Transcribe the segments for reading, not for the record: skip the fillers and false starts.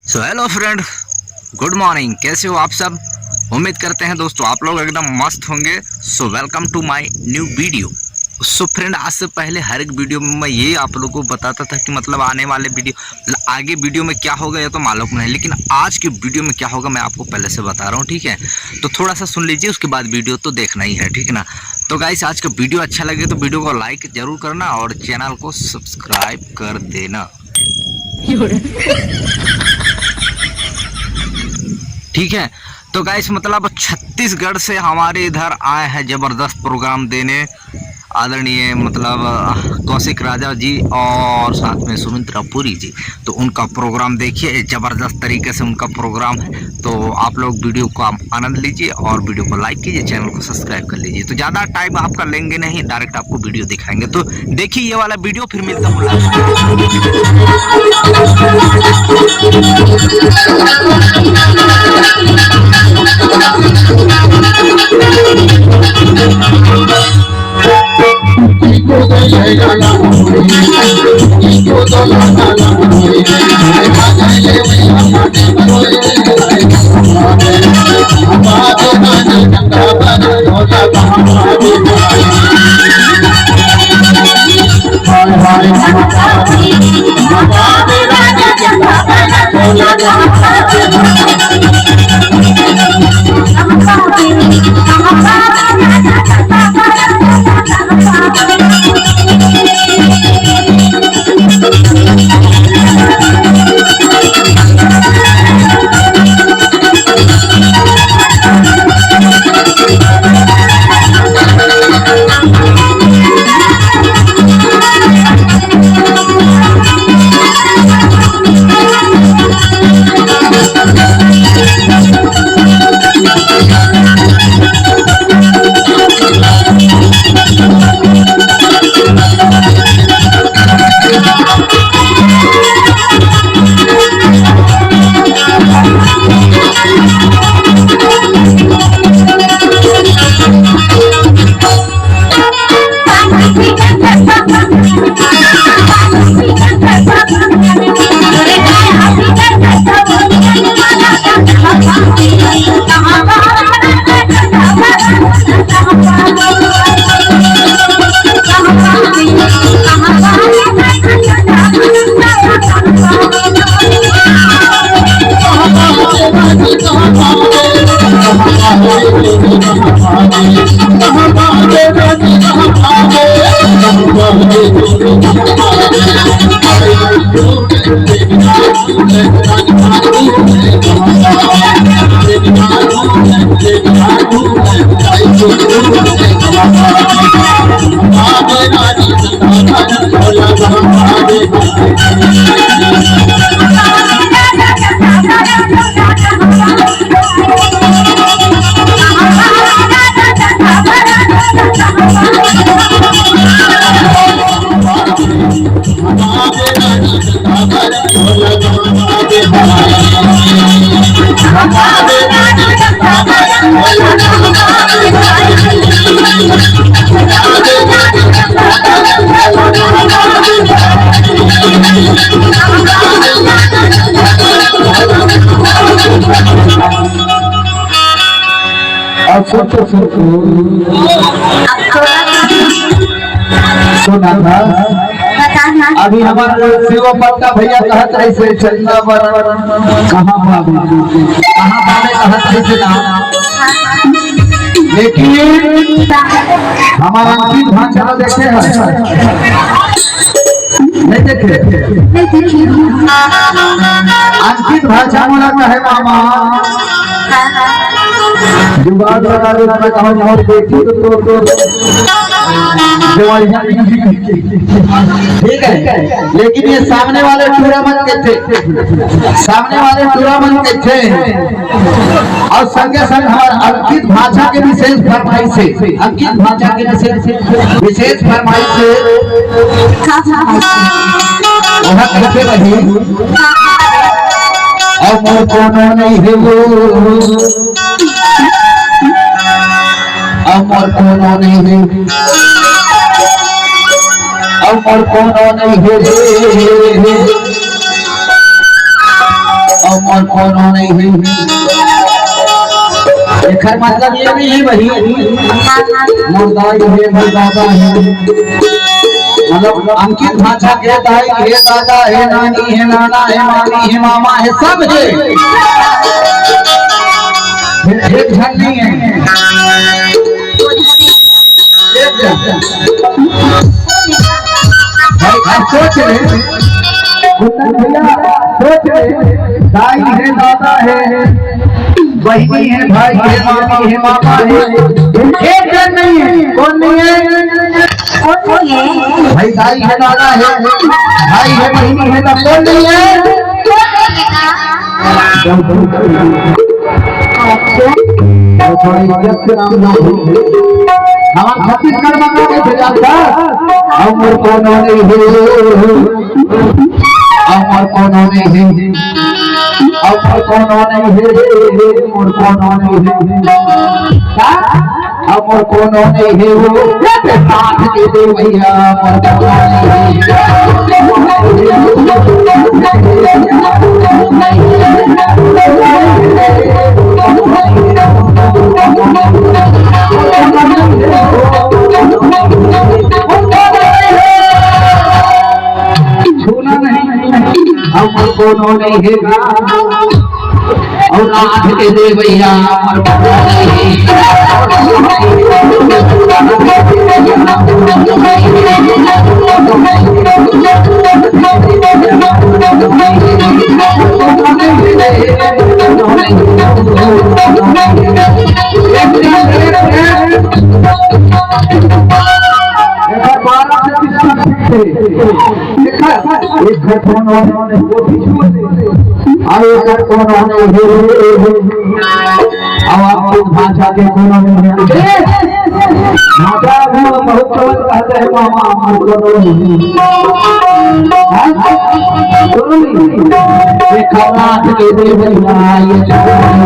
So hello friend, good morning. कैसे हो आप सब? उम्मीद करते हैं दोस्तों आप लोग एकदम मस्त होंगे। So welcome to my new video. So friend, आज से पहले हर एक वीडियो में मैं ये आप लोगों को बताता था कि मतलब आने वाले वीडियो आगे वीडियो में क्या होगा ये तो मालूम नहीं, लेकिन आज की वीडियो में क्या होगा मैं आपको पहले से बता रहा हूँ, ठीक है? तो थोड़ा सा सुन लीजिए, उसके बाद वीडियो तो देखना ही है, ठीक है ना? तो गाइस, आज का वीडियो अच्छा लगे तो वीडियो को लाइक जरूर करना और चैनल को सब्सक्राइब कर देना, ठीक है? तो गाइस, मतलब छत्तीसगढ़ से हमारे इधर आए हैं जबरदस्त प्रोग्राम देने आदरणीय मतलब कौशिक राजा जी और साथ में सुमित्रा पुरी जी। तो उनका प्रोग्राम देखिए, ज़बरदस्त तरीके से उनका प्रोग्राम है। तो आप लोग वीडियो को आनंद लीजिए और वीडियो को लाइक कीजिए, चैनल को सब्सक्राइब कर लीजिए। तो ज़्यादा टाइम आपका लेंगे नहीं, डायरेक्ट आपको वीडियो दिखाएंगे। तो देखिए ये वाला वीडियो, फिर मिलता हूँ। सुना था अभी हमारे शिव पक्का भैया कहत रहे से चलना कहाँ भाभी कहाँ भाभी कहत रहे से ना लेकिन हमारा अंकित भाषा देखे हैं नहीं देखे अंकित भाषा बोला है मामा जुगाड़ लगा देना कहा और देखी तो ठीक है। लेकिन ये सामने वाले टूर्नामेंट के थे, सामने वाले टूर्नामेंट के थे और संगे संग हमारे अंकित भाषा के विशेष फरमाइश से, अंकित भाषा के विशेष फरमाइश से वहाँ कैसे रही और मोर कोनो नहीं है वो, अमर कोनो नहीं है, अमर कोनो नहीं है, अमर कोनो नहीं है। एकर मतलब ये नहीं है भाई मुर्दाई है मुर्दादा है, मतलब अंकित भाषा के दाई है दादा है नानी है नाना है मामी है मामा है सब है, एक जन नहीं है। भाई सोच रहे सोच रहे दाई है दादा है बहनी है भाई है मामी है मामा है, एक जन नहीं है। कौन नहीं है? भाई दाई है दादा है भाई है बहनी है तब कौन नहीं है? हमारे छत्तीसगढ़ में भेजा था अमर कोनो नहीं है, अमर कोनो नहीं है, अमर कोनो नहीं है, अमर कोनो नहीं है, अमर कोनो नहीं है वो साथ दे दे भैया अमर कोनो नहीं छूना नहीं अमर कोनो नहीं है और आठ के दे भैया अमर कोनो नहीं एक घर कोनो नहीं और एक कोनो नहीं अब आपको भाषा के कोनो नहीं है भाषा बहुत चौथ कहते हैं मामा अमर कोनो नहीं के दे भैया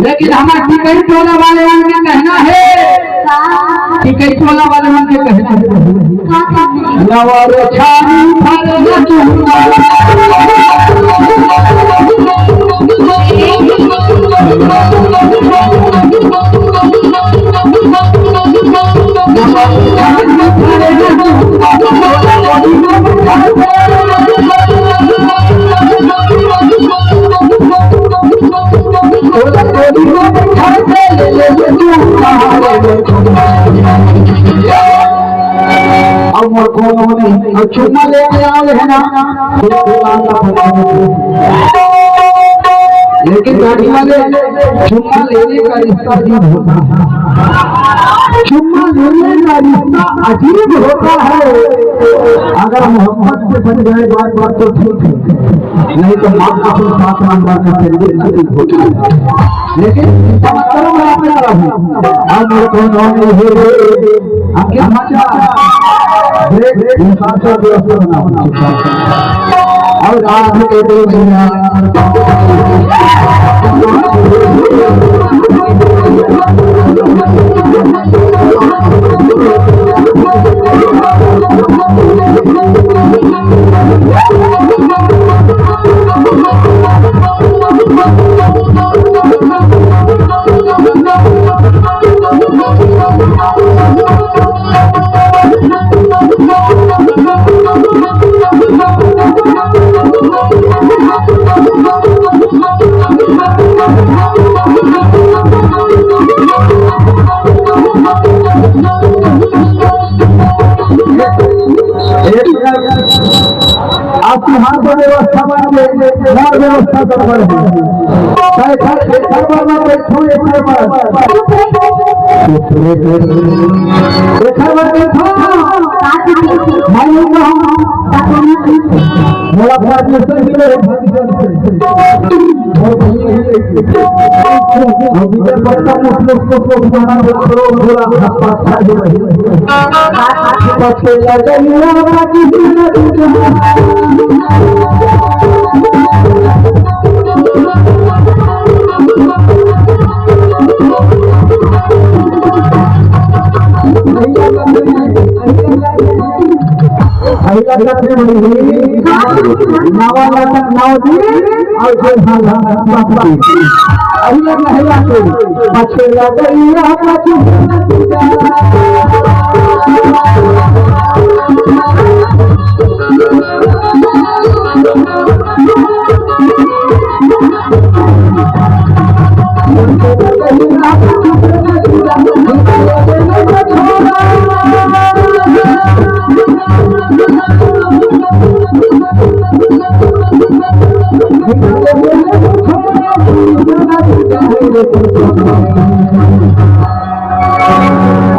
लेकिन हमारे टिकट टोला वाले उनके कहना है, टिकट टोला वाले उनके कहना है लवर छानी अमर कोनो नहीं चुम्मा लेके आए है ना लेकिन गाड़ी वाले चुम्मा लेने का रिश्ता नहीं होता। चुम्मा लेने का रिश्ता अजीब होता है। अगर मोहब्बत से बन जाए बात बात तो ठीक है, नहीं तो माँ का फिर साथ नंबर का फिर नहीं होती है। लेकिन करो मैं अपना रहूं अमर को नौने हे हम क्या मचा ब्रेक इंसान का व्यवस्था बना और आज के दिन आपकी हाथ में व्यवस्था बन गई और व्यवस्था गड़बड़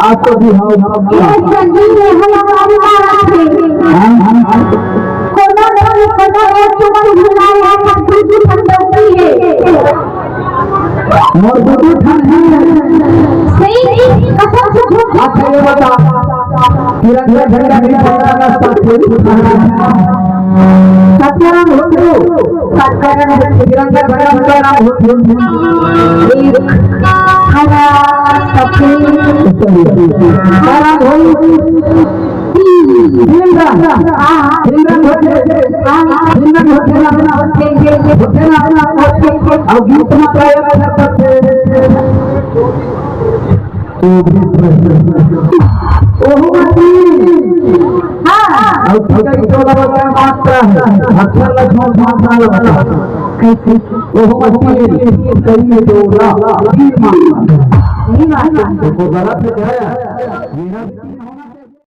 आपको भी कैसे